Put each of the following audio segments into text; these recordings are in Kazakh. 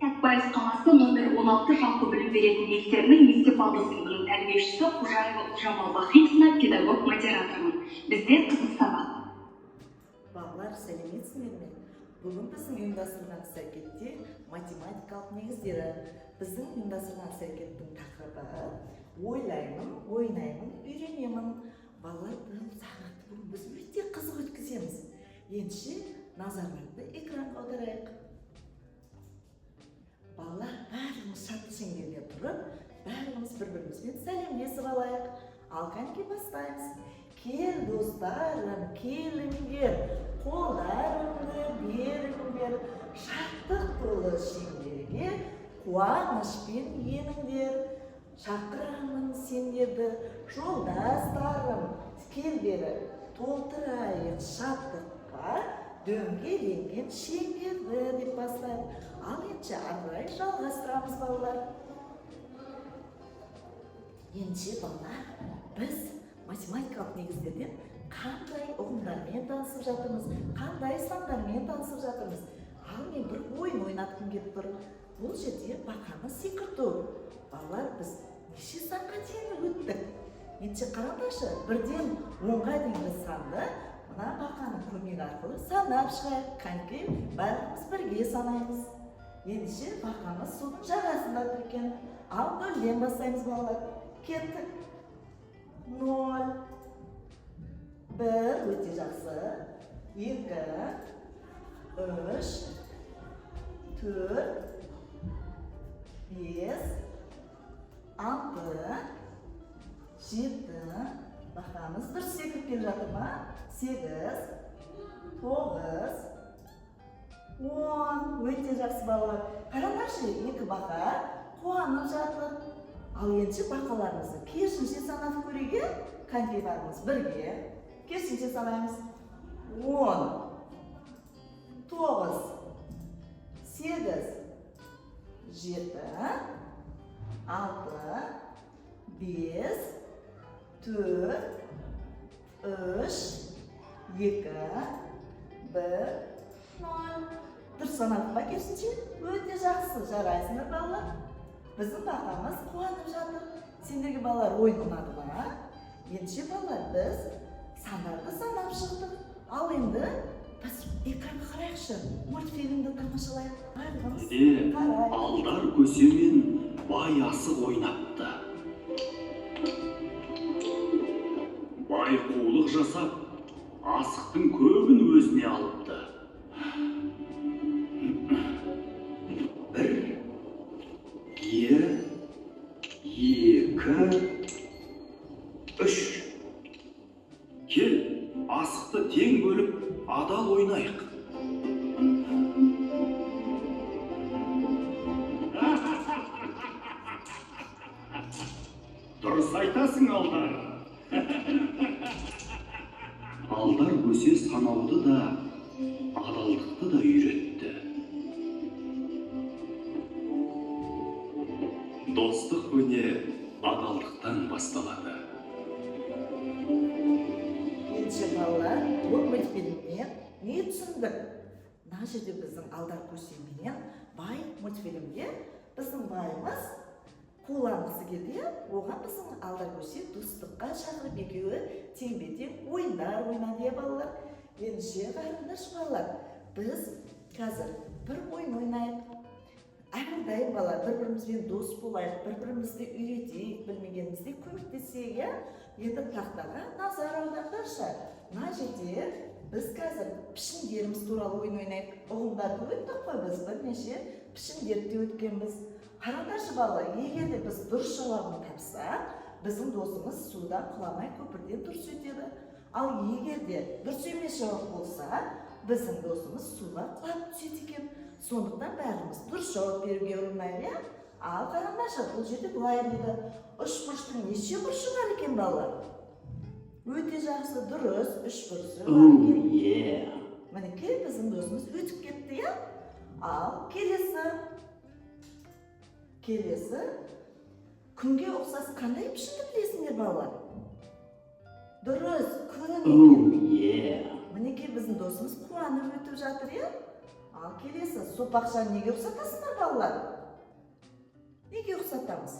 Сәтбаев қаласы номер 16 жалпы білім беретін мектебінің мектепалды сыныбының тәрбиешісі Қожаева Ұлжамал Бахитовна, педагог модератормын. Бізде қызық сабақ. Балалар, сәлеметсіздер ме? Бүгін біздің ұйымдастырған іс-әрекетте математикалық негіздері. Біздің ұйымдастырған іс-әрекеттің тақырыбы ойлаймын, ойнаймын, үйренемін. Балалар, бұл сағатты бүгін біз өте қызық өткіземіз. Ендеше назарларды экранға аударайық. Балалар, бәріміз шатты шеңберге тұрып, бәріміз бір-бірімізбен сәлемдесіп алайық. Ал кәнекей бастаймыз. Кел, достарым, келіңдер, қолдарыңды беріңдер, шаттық толы шеңберге қуанышпен еніңдер. Шақырамын сендерді, жолдастарым, кел бері, толтырайық шаттыққа дөңгеленген шеңберді деп бастаймыз. Ал енді ары жалғастырамыз балалар. Енді балалар, біз математикалық негіздерден қандай ұғымдармен танысып жатырмыз, қандай сандармен танысып жатырмыз. Ал мен бір ойын ойнатқым келіп тұр. Бұл жерде бақаны секірту. Балалар, біз неше санға дейін өттік? Енді қараңдаршы, бірден 10-ға дейінгі санды мына бақаның көмегі арқылы санап шығайық. Кәнекей, бәріміз бірге санаймыз. Ендеше бақамыз судың жағасында тұр екен. Ал 0-ден бастаймыз балалар. Кеттік. 0, 1, өте жақсы. 2, 3, 4, 5, 6, 7, бақамыз дұрыс секіріп келе жатыр ма? 8, 9, 10, өте жақсы балалар. Қараңдаршы, 2 бақа қуанып жатыр. Ал енді бақаларымызды керісінше санап көрейік. Кәнекей барымыз бірге. Керісінше санаймыз. 10, 9, 8, 7, 6, 5, 4, 3, 2, 1, 0. Дұрыс санадық па керісінше? Өте жақсы, жарайсыңдар балалар. Біздің бақамыз қуанып жатыр. Сендерге балалар ойын ұнады ма? Ендеше балалар, біз сандарды санап шықтық. Ал енді біз экранға қарайықшы, мультфильмді тамашалайық. Алдар көсемен бай асық ойнапты. Бай қулық жасап, асықтың көбін өзіне алыпты. 1, 2, 3. Кел, асықты тең бөліп, адал ойнайық. Дұрыс айтасың, Алдар. Алдар көсе санауды да, адалдықты да үйретті. Достық көне адалдықтан басталады. Ендеше балалар, бұл мультфильмнен не түсіндік? Мына жерде біздің Алдар көсеменен бай мультфильмге біздің байымыз қуанғысы келді. Оған біздің Алдар көсе достыққа шақырып, екеуі тең-бетең ойындар ойнады балалар. Ендеше қараңдаршы балалар, біз қазір бір ойын ойнайық. Әрдайым балалар, бір-бірімізбен дос болайық, бір-бірімізді үйретейік, білмегенімізде көмектесейік. Енді тақтаға назар аударыңдаршы. Мына жерде біз қазір пішіндеріміз туралы ойын ойнайық. Ұғымдарды өттік қой, біз бірнеше пішіндерді өткенбіз. Қараңдаршы балалар, егер де біз дұрыс жауабын тапсақ, біздің досымыз судан құламай көпірден дұрыс өтеді. Ал егер де дұрыс емес жауап болса, біздің досымыз суға құлап түседі екен. Сондықтан бәріміз дұрыс жауап беруге ұмтылайық. Ал қараңдаршы, бұл жерде былай дейді. Үшбұрыштың неше бұрышы бар екен балалар? Өте жақсы, дұрыс, үшбұрышы бар екен. Мінекей біздің досымыз өтіп кетті, я? Ал келесі күнге ұқсас қандай пішінді білесіңдер балалар? Дұрыс, күн екен. Мінекей біздің досымыз қуанып өтіп жатыр, я? Ал келесі, сопақшаны неге ұқсатасыңдар балалар? балалар? Неге ұқсатамыз?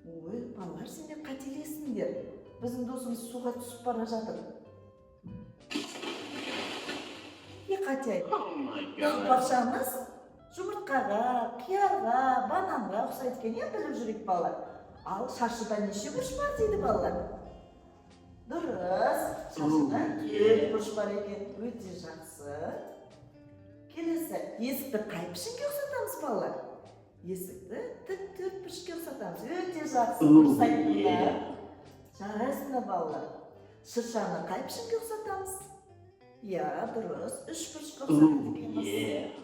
Ой, балалар, сендер қателесіңдер. Біздің досымыз суға түсіп бара жатыр. Не қате? Бақшамыз жұмыртқаға, қиярға, бананға ұқсайды екен, біліп жүрек балалар. Ал шашыда неше бұрыш бар дейді балалар? Дұрыс, шашыда 4 бұрыш бар екен, өте жақсы. Келесі, есікті қай пішінге ұқсатамыз балалар? Есікті тік 4 бұрышқа ұқсатамыз, өте жақсы. Дұрыс айттыңдар. Жарайсыңдар балалар. Шыршаны қай пішінге ұқсатамыз? Иә, дұрыс, 3 бұрышқа ұқсатамыз екенбіз.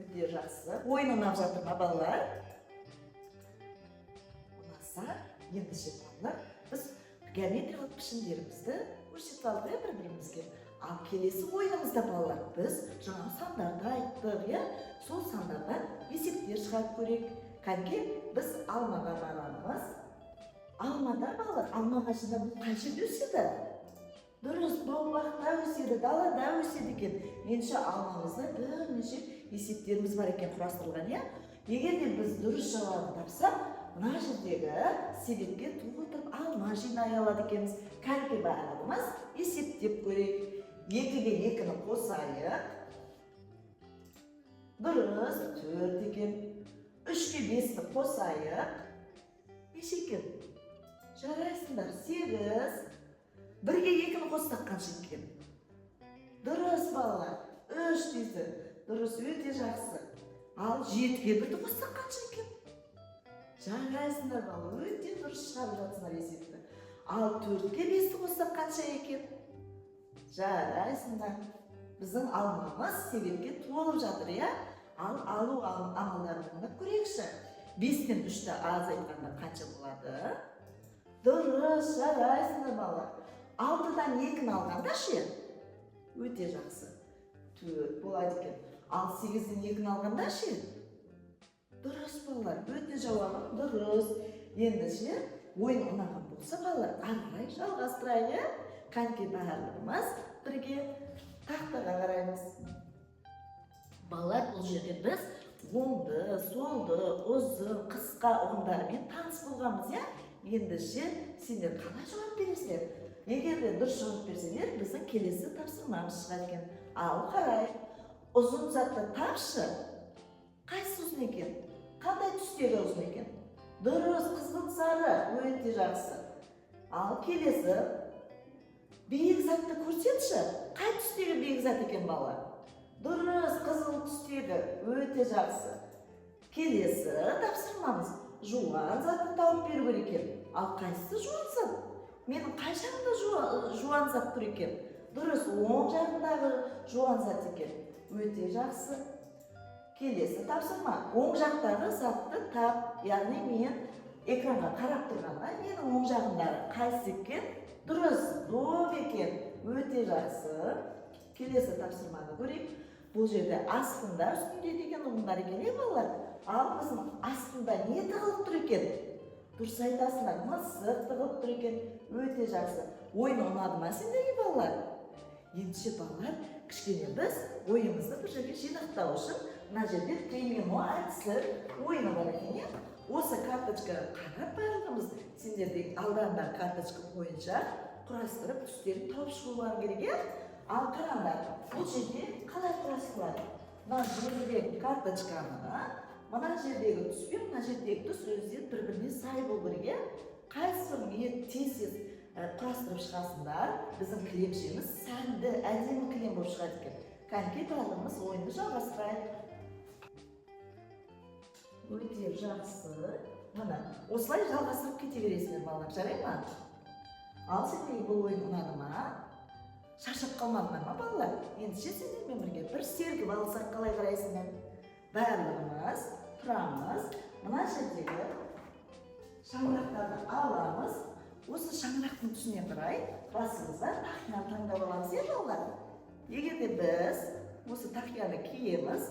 Өте жақсы. Ойын ұнап жатыр ма балалар? Ұнаса, ендеше балалар, біз геометриялық пішіндерімізді көрсетіп алдық бір-бірімізге. Ал келесі ойынымызда балалар, біз жаңа сандарды айттық, сол сандардан есептер шығарып көрейік. Кәнекей, біз алмаға барамыз. Алмада балалар, алма ағашында бұл қай жерде өседі? Дұрыс, бау-бақта өседі, далада өседі екен. Меніңше алмамызда бірнеше есептеріміз бар екен құрастырылған, Егер де біз дұрыс жауабын тапсақ, мына жердегі себепке толтырып алма жинай алады екенбіз. Кәнекей барлығымыз есептеп көрейік. 2-ге 2-ні қосайық. Дұрыс, 4 екен. 3-ге 5-ні қосайық. Неше екен? Жарайсыңдар, 8. 1-ге 2-ні қоссақ қанша екен? Дұрыс балалар, 3 дейді. Дұрыс, өте жақсы. Ал 7-ге 1-ді қоссақ қанша екен? Жарайсыңдар балалар, өте дұрыс шығарып жатсыңдар есепті. Ал 4-ге 5-ді қоссақ қанша екен? Жарайсыңдар. Біздің алмамыз себепке толып жатыр, Ал алу амалдарында көрейікші. 5-тен 3-ті аз айтқанда қанша болады? Дұрыс, жарайсыңдар балалар. 6-дан 2-ні алғанда ше? Өте жақсы. 4 болады екен. Ал 8-ден 2-ні алғанда ше? Дұрыс балалар, өте жауабым дұрыс. Ендеше ойын ұнаған болса балалар, арай жалғастырайық. Кәнекей барлығымыз бірге тақтаға қараймыз. Балалар, бұл жерде біз оңды, солды, ұзын, қысқа ұғымдарымен таныс болғанбыз, Ендеше сендер қалай жауап бересіңдер? Егер де дұрыс жауап берсеңдер, біздің келесі тапсырмамыз шығады екен. Ал қарай, ұзын затты тапшы. Қайсы ұзын екен? Қандай түстегі ұзын екен? Дұрыс, қызғылт сары, өте жақсы. Ал келесі, биік затты көрсетші. Қай түстегі биік зат екен балалар? Дұрыс, қызыл түстегі, өте жақсы. Келесі тапсырмамыз, жуан затты тауып беру керек екен. Ал қайсысы жуан зат? Менің қай жағымда жуан зат тұр екен? Дұрыс, оң жағындағы жуан зат екен. Өте жақсы. Келесі тапсырма, оң жақтағы затты тап. Яғни мен экранға қарап тұрғанда, менің оң жағымдағы қайсы екен? Дұрыс, доп екен. Өте жақсы. Келесі тапсырманы көрейік. Бұл жерде астында, үстінде деген ұғымдар екен, балалар? Ал біздің астында не тығылып тұр екен? Дұрыс айтасыңдар, мысық тығылып тұр екен. Өте жақсы. Ойын ұнады ма сендерге балалар? Ендеше балалар, кішкене біз ойымызды бір жерге жинақтау үшін мына жерде премиум әдісі ойыны бар екен. Осы карточкаға қарап барлығымыз сендерде алдарында карточка бойынша құрастырып түстерін тауып шығуларың керек. Ал қараңдар, бұл жерде қалай құрастырылады? Мына жердегі карточканы, мына жердегі түс пен мына жердегі түс өздері бір-біріне сай болу керек. Қайсысын тез құрастырып шығасыңдар, біздің кілемшеміз сәнді, әдемі кілем болып шығады екен. Кәнекей барлығымыз ойынды жалғастырайық. Өте жақсы. Мына, осылай жалғастырып кете бересіңдер балалар, жарай ма? Ал сендерге бұл ойын ұнады ма? Шаршап қалмадыңдар ма балалар? Ендеше сендермен бірге бір сергіп алсақ қалай қарайсыңдар? Барлығымыз тұрамыз. Мына жердегі шаңырақтарды аламыз. Осы шаңырақтың түсіне қарай басымызда тақияны таңдап аламыз, балалар? Егер де біз осы тақияны киеміз,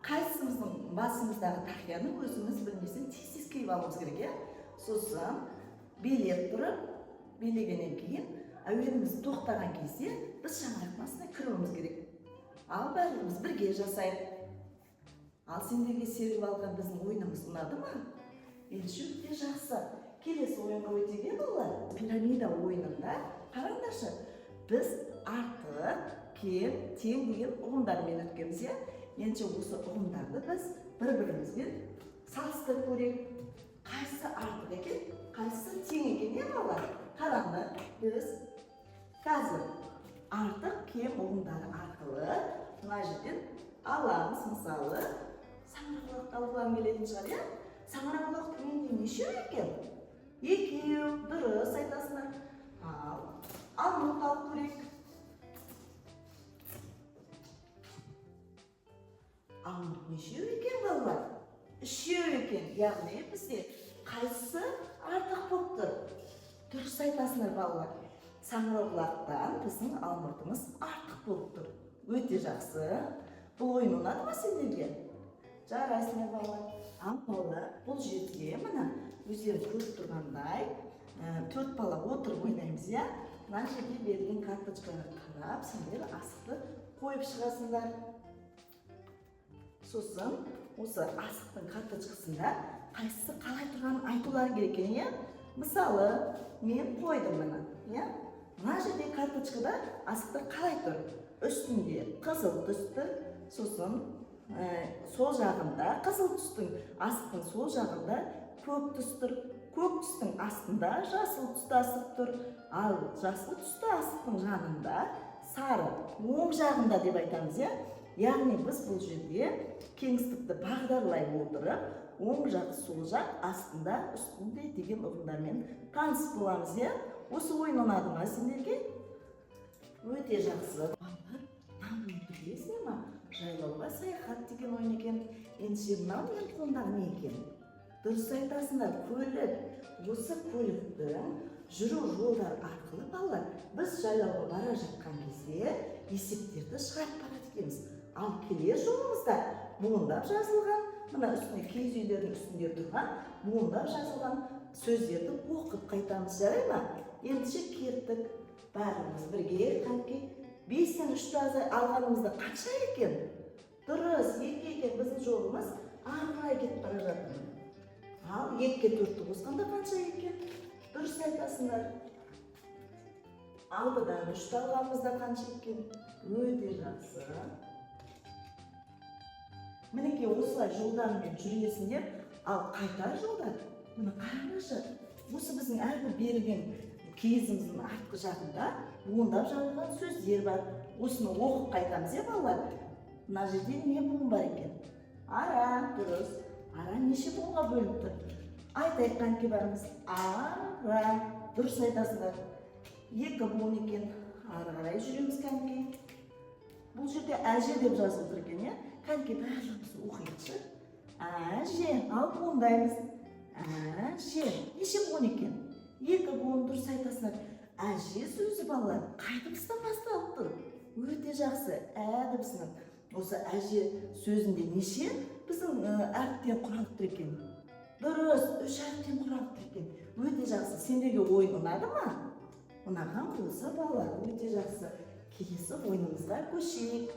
қайсымыздың басымыздағы тақияны өзіміз білмесен тез киіп алуымыз керек, Сосын билеп тұрып, билегеннен кейін әуеніміз тоқтаған кезде біз шаңырақтың астына кіруіміз керек. Ал бәріміз бірге жасайық. Ал сендерге сергіп алған біздің ойынымыз ұнады ма? Ендеше өте жақсы. Келесі ойынға өтейік балалар. Пирамида ойынында қараңдаршы, біз артық, кем, тең деген ұғымдармен өткенбіз, иә? Ендеше осы ұғымдарды біз бір-бірімізбен салыстырып көрейік. Қайсысы артық екен, қайсысы тең екен, иә балалар? Қараңдар, біз қазір артық, кем ұғымдары арқылы мына жерден аламыз. Мысалы, саңырауқұлақты алғыларың келетін шығар, иә? Саңырауқұлақтың үйінде нешеу екен? Екеу, дұрыс айтасыңдар. Ал мұны алып көрейік. Алмұрт нешеу екен балалар? Үшеу екен. Яғни бізде қайсысы артық болып тұр? Дұрыс айтасыңдар балалар. Саңырауқұлақтан біздің алмұртымыз артық болып тұр. Өте жақсы. Бұл ойын ұнады ма сендерге? Жарайсыңдар балалар. Ал балалар, бұл жерде мына өздерің көріп тұрғандай, 4 бала отырып ойнаймыз, иә? Мына жерде берілген карточкаға қарап, сендер асықты қойып шығасыңдар. Сосын, осы асықтың карточкасында қайсысы қалай тұрғанын айтулары керек екен, иә? Мысалы, мен қойдым мына, иә? Мына жерде карточкада асықтар қалай тұр? Үстінде қызыл түс тұр, сосын сол жағында қызыл түстің асықтың сол жағында көк түс тұр. Көк түстің астында жасыл түсті асық тұр. Ал жасыл түсті асықтың жанында сары оң жағында деп айтамыз, иә? Яғни біз бұл жерде кеңістікті бағдарлай отырып, оң жақ, сол жақ, астында, үстінде деген ұғымдармен таныс боламыз, иә? Осы ойын ұнады ма сендерге? Өте жақсы. Балалар, мынаны білесіңдер ме? Жайлауға саяхат деген ойын екен. Ендеше мынау менің қолымдағы не екен? Дұрыс айтасыңдар, көлік. Осы көліктің жүру жолдар арқылы балалар, біз жайлауға бара жатқан кезде есептерді шығарып барады екенбіз. Ал келер жолымызда буындап жазылған, мына үстіне киіз үйлердің үстінде тұрған буындап жазылған сөздерді оқып қайтамыз, жарай ма? Ендеше кеттік. Бәріміз бірге қанке 5-тен 3-ті алғанымызда қанша екен? Дұрыс, 2 екен. Біздің жолымыз ары қарай кетіп бара жатыр. Ал 2-ке 4-ті қосқанда қанша екен? Дұрыс айтасыңдар. 6-дан 3-ті алғанымызда қанша екен? Өте жақсы. Мінекей осылай жолдармен жүресіңдер, ал қайтар жолдар. Мына қараңдаршы. Осы біздің әрбір берілген киізіміздің артқы жағында буындап жазылған сөздер бар. Осыны оқып қайтамыз, иә балалар? Мына жерде не буын бар екен? Ара, дұрыс. Ара неше буынға бөлініп тұр? Айтайық қанке барымыз. Ара, дұрыс айтасыңдар. 2 буын екен. Ары қарай жүреміз қанке. Бұл жерде әже деп жазылып тұр екен, иә? Қанке бәріміз оқиықшы. Әже, ал буындаймыз. Әже, неше буын екен? 2 буын, дұрыс айтасыңдар. Әже сөзі балалар қай дыбыстан басталып тұр? Өте жақсы. Ә дыбысынан. Осы әже сөзінде неше біздің әріптен құралып тұр екен? Дұрыс, 3 әріптен құралып тұр екен. Өте жақсы. Сендерге ойын ұнады ма? Ұнаған болса балалар, өте жақсы. Келесі ойынымызға көшейік.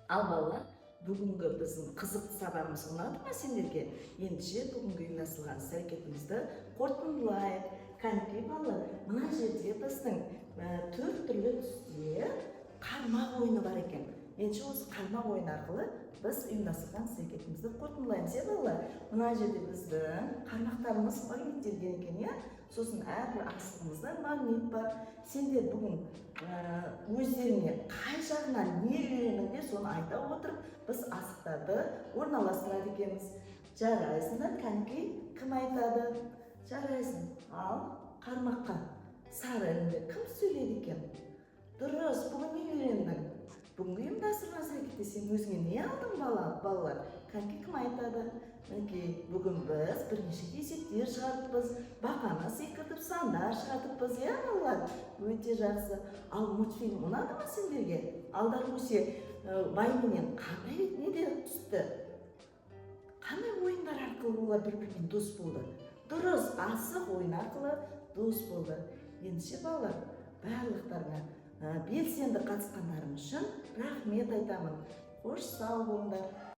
Ал балалар, бүгінгі біздің қызықты сабағымыз ұнады ма сендерге? Ендеше бүгінгі ұйымдастырылған іс-әрекетімізді қорытындылайық. Қанекей балалар, мына жерде біздің 4 түрлі түсте қармақ ойыны бар екен. Ендеше осы қармақ ойын арқылы біз ұйымдастырған іс-әрекетімізді қорытындылаймыз, иә балалар? Мына жерде біздің қармақтарымыз магниттелген екен, иә? Сосын әрбір асығымызда магнит бар. Сендер бүгін өздеріне қай жағынан не үйреніңдер, соны айта отырып, біз асықтарды орналастырады екенбіз. Жарайсыңдар, қанекей, кім айтады? Жарайсың. Ал қармаққа сары үнді кім сөйледі екен? Дұрыс, бүгін не үйрендің? Бүгінгі ұйымдастырған іс-әрекетте сен өзіңе не алдың балалар? Қанекей, кім айтады? Мінекей, бүгін біз бірнеше есептер шығарыппыз, бақаны секіртіп, сандар шығартыппыз, иә балалар? Өте жақсы. Ал мультфильм ұнады ма сендерге? Алдар өсе байменен қандай неде түсті? Қандай ойындар арқылы олар бір-бірімен дос болды? Дұрыс, асық ойын арқылы дос болды. Ендеше балалар, барлықтарына белсенді қатысқандарың үшін рахмет айтамын. Қош сау болыңдар.